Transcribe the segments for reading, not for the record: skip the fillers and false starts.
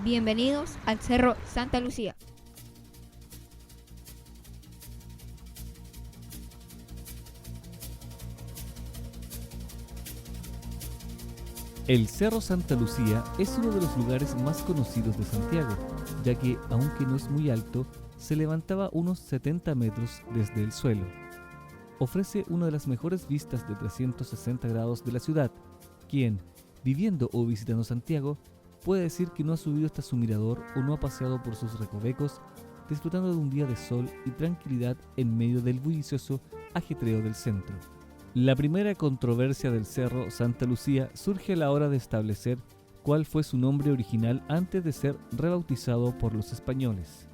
Bienvenidos al Cerro Santa Lucía. El Cerro Santa Lucía es uno de los lugares más conocidos de Santiago, ya que, aunque no es muy alto, se levantaba unos 70 metros desde el suelo. Ofrece una de las mejores vistas de 360 grados de la ciudad. Quien, viviendo o visitando Santiago, puede decir que no ha subido hasta su mirador o no ha paseado por sus recovecos, disfrutando de un día de sol y tranquilidad en medio del bullicioso ajetreo del centro. La primera controversia del Cerro Santa Lucía surge a la hora de establecer cuál fue su nombre original antes de ser rebautizado por los españoles.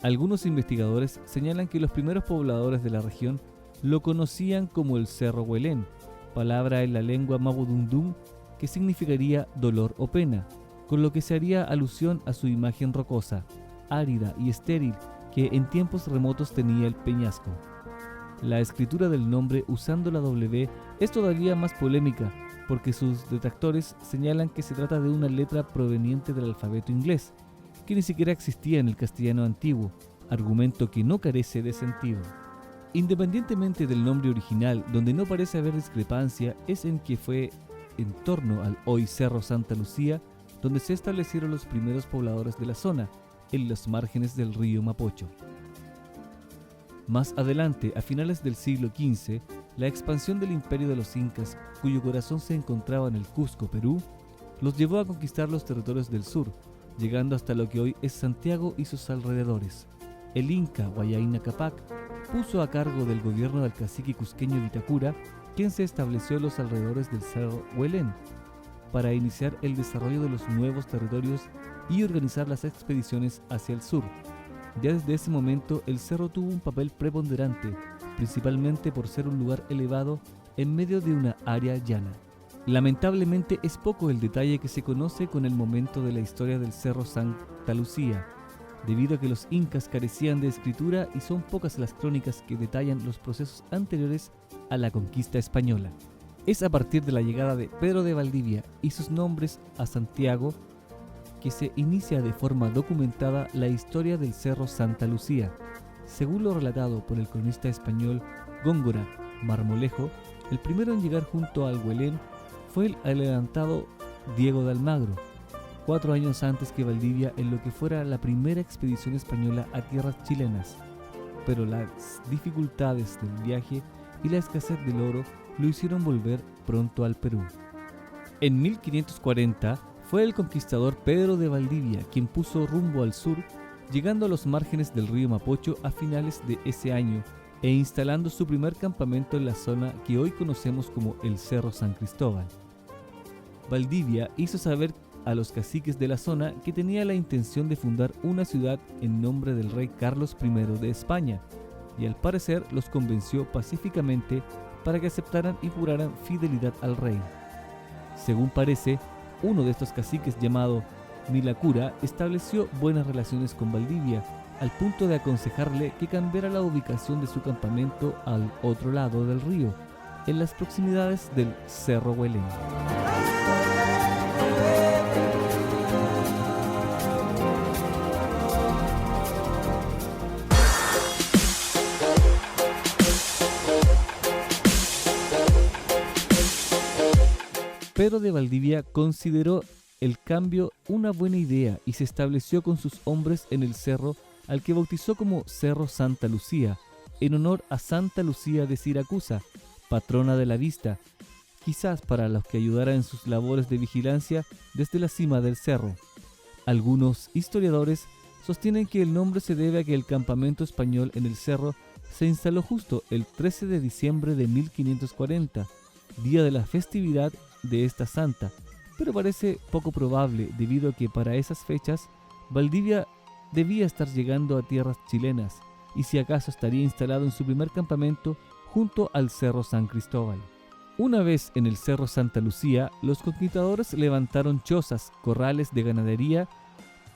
Algunos investigadores señalan que los primeros pobladores de la región lo conocían como el Cerro Huelén, palabra en la lengua mapudungún que significaría dolor o pena, con lo que se haría alusión a su imagen rocosa, árida y estéril que en tiempos remotos tenía el peñasco. La escritura del nombre usando la W es todavía más polémica, porque sus detractores señalan que se trata de una letra proveniente del alfabeto inglés, que ni siquiera existía en el castellano antiguo, argumento que no carece de sentido. Independientemente del nombre original, donde no parece haber discrepancia es en que fue en torno al hoy Cerro Santa Lucía donde se establecieron los primeros pobladores de la zona, en los márgenes del río Mapocho. Más adelante, a finales del siglo XV, la expansión del imperio de los incas, cuyo corazón se encontraba en el Cusco, Perú, los llevó a conquistar los territorios del sur, llegando hasta lo que hoy es Santiago y sus alrededores. El inca Huayna Cápac puso a cargo del gobierno del cacique cusqueño Vitacura, quien se estableció en los alrededores del Cerro Huelén, para iniciar el desarrollo de los nuevos territorios y organizar las expediciones hacia el sur. Ya desde ese momento el cerro tuvo un papel preponderante, principalmente por ser un lugar elevado en medio de una área llana. Lamentablemente es poco el detalle que se conoce con el momento de la historia del Cerro Santa Lucía, debido a que los incas carecían de escritura y son pocas las crónicas que detallan los procesos anteriores a la conquista española. Es a partir de la llegada de Pedro de Valdivia y sus nombres a Santiago que se inicia de forma documentada la historia del Cerro Santa Lucía. Según lo relatado por el cronista español Góngora Marmolejo, el primero en llegar junto al Huelén fue el adelantado Diego de Almagro, 4 años antes que Valdivia en lo que fuera la primera expedición española a tierras chilenas, pero las dificultades del viaje y la escasez del oro lo hicieron volver pronto al Perú. En 1540 fue el conquistador Pedro de Valdivia quien puso rumbo al sur, llegando a los márgenes del río Mapocho a finales de ese año e instalando su primer campamento en la zona que hoy conocemos como el Cerro San Cristóbal. Valdivia hizo saber a los caciques de la zona que tenía la intención de fundar una ciudad en nombre del rey Carlos I de España, y al parecer los convenció pacíficamente para que aceptaran y juraran fidelidad al rey. Según parece, uno de estos caciques llamado Milacura estableció buenas relaciones con Valdivia, al punto de aconsejarle que cambiara la ubicación de su campamento al otro lado del río, en las proximidades del Cerro Huelén. Pedro de Valdivia consideró el cambio una buena idea y se estableció con sus hombres en el cerro al que bautizó como Cerro Santa Lucía, en honor a Santa Lucía de Siracusa, patrona de la vista, quizás para los que ayudara en sus labores de vigilancia desde la cima del cerro. Algunos historiadores sostienen que el nombre se debe a que el campamento español en el cerro se instaló justo el 13 de diciembre de 1540, día de la festividad de esta santa, pero parece poco probable debido a que para esas fechas Valdivia debía estar llegando a tierras chilenas y si acaso estaría instalado en su primer campamento junto al Cerro San Cristóbal. Una vez en el Cerro Santa Lucía, los conquistadores levantaron chozas, corrales de ganadería,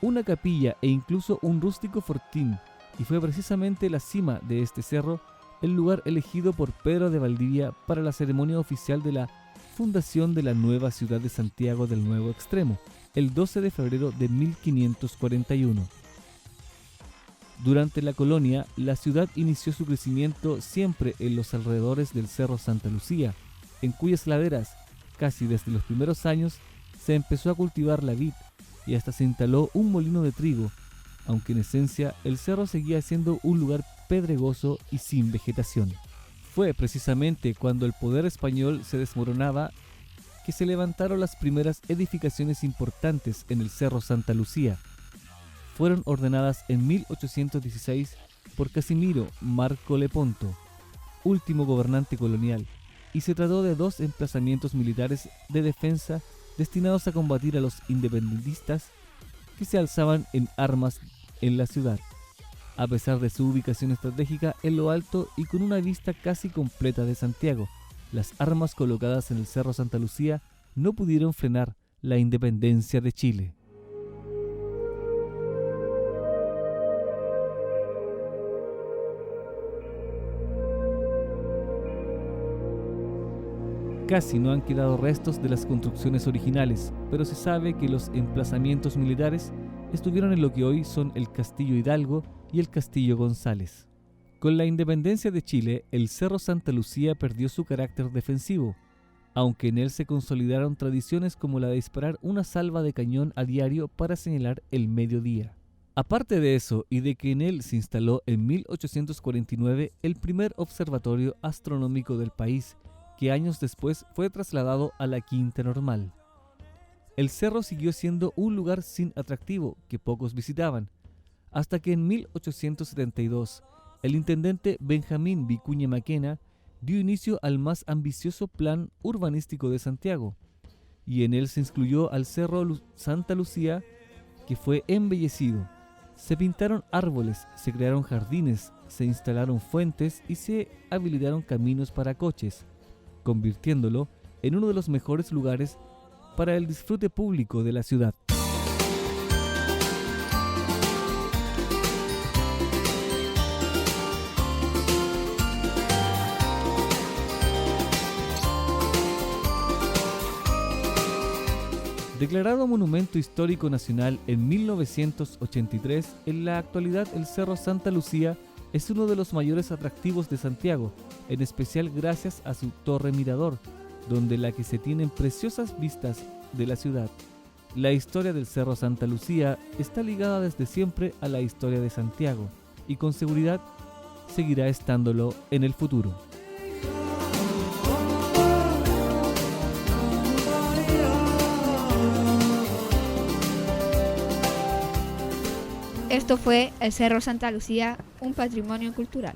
una capilla e incluso un rústico fortín, y fue precisamente la cima de este cerro el lugar elegido por Pedro de Valdivia para la ceremonia oficial de la fundación de la nueva ciudad de Santiago del Nuevo Extremo, el 12 de febrero de 1541. Durante la colonia, la ciudad inició su crecimiento siempre en los alrededores del Cerro Santa Lucía, en cuyas laderas, casi desde los primeros años, se empezó a cultivar la vid y hasta se instaló un molino de trigo, aunque en esencia el cerro seguía siendo un lugar pedregoso y sin vegetación. Fue precisamente cuando el poder español se desmoronaba que se levantaron las primeras edificaciones importantes en el Cerro Santa Lucía. Fueron ordenadas en 1816 por Casimiro Marco Leponto, último gobernante colonial, y se trató de 2 emplazamientos militares de defensa destinados a combatir a los independentistas que se alzaban en armas en la ciudad, a pesar de su ubicación estratégica en lo alto y con una vista casi completa de Santiago. Las armas colocadas en el Cerro Santa Lucía no pudieron frenar la independencia de Chile. Casi no han quedado restos de las construcciones originales, pero se sabe que los emplazamientos militares estuvieron en lo que hoy son el Castillo Hidalgo y el Castillo González. Con la independencia de Chile, el Cerro Santa Lucía perdió su carácter defensivo, aunque en él se consolidaron tradiciones como la de disparar una salva de cañón a diario para señalar el mediodía. Aparte de eso, y de que en él se instaló en 1849 el primer observatorio astronómico del país, que años después fue trasladado a la Quinta Normal. El cerro siguió siendo un lugar sin atractivo que pocos visitaban, hasta que en 1872 el intendente Benjamín Vicuña Maquena dio inicio al más ambicioso plan urbanístico de Santiago, y en él se incluyó al Cerro Santa Lucía, que fue embellecido. Se pintaron árboles, se crearon jardines, se instalaron fuentes y se habilitaron caminos para coches, convirtiéndolo en uno de los mejores lugares para el disfrute público de la ciudad. Declarado Monumento Histórico Nacional en 1983, en la actualidad el Cerro Santa Lucía es uno de los mayores atractivos de Santiago, en especial gracias a su torre mirador, donde la que se tienen preciosas vistas de la ciudad. La historia del Cerro Santa Lucía está ligada desde siempre a la historia de Santiago y con seguridad seguirá estándolo en el futuro. Esto fue el Cerro Santa Lucía, un patrimonio cultural.